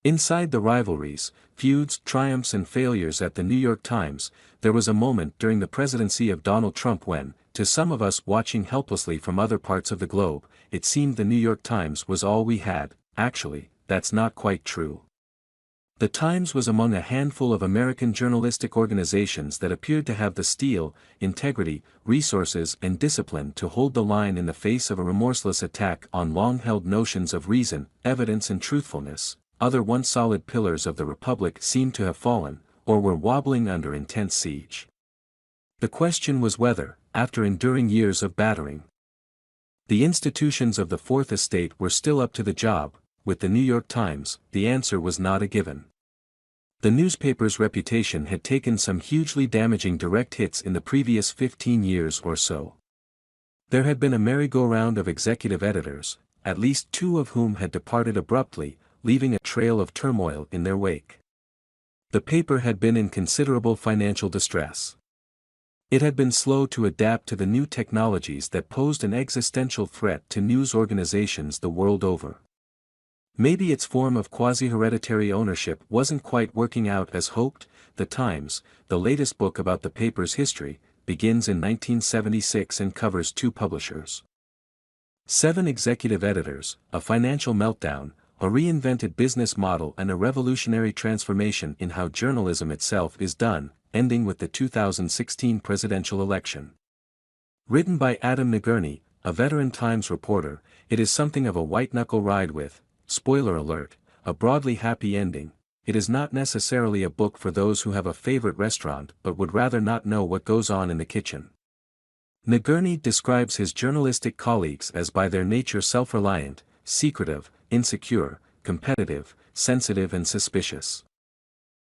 Inside the rivalries, feuds, triumphs and failures at the New York Times, there was a moment during the presidency of Donald Trump when, to some of us watching helplessly from other parts of the globe, it seemed the New York Times was all we had. Actually, that's not quite true. The Times was among a handful of American journalistic organizations that appeared to have the steel, integrity, resources and discipline to hold the line in the face of a remorseless attack on long-held notions of reason, evidence and truthfulness. Other once solid pillars of the Republic seemed to have fallen, or were wobbling under intense siege. The question was whether, after enduring years of battering, the institutions of the Fourth Estate were still up to the job. With the New York Times, the answer was not a given. The newspaper's reputation had taken some hugely damaging direct hits in the previous 15 years or so. There had been a merry-go-round of executive editors, at least two of whom had departed abruptly, leaving a trail of turmoil in their wake. The paper had been in considerable financial distress. It had been slow to adapt to the new technologies that posed an existential threat to news organizations the world over. Maybe its form of quasi-hereditary ownership wasn't quite working out as hoped. The Times, the latest book about the paper's history, begins in 1976 and covers two publishers. 7 executive editors, a financial meltdown, a reinvented business model and a revolutionary transformation in how journalism itself is done, ending with the 2016 presidential election. Written by Adam Nagurney, a veteran Times reporter, it is something of a white-knuckle ride with, spoiler alert, a broadly happy ending. It is not necessarily a book for those who have a favorite restaurant but would rather not know what goes on in the kitchen. Nagurney describes his journalistic colleagues as by their nature self-reliant, secretive, insecure, competitive, sensitive and suspicious.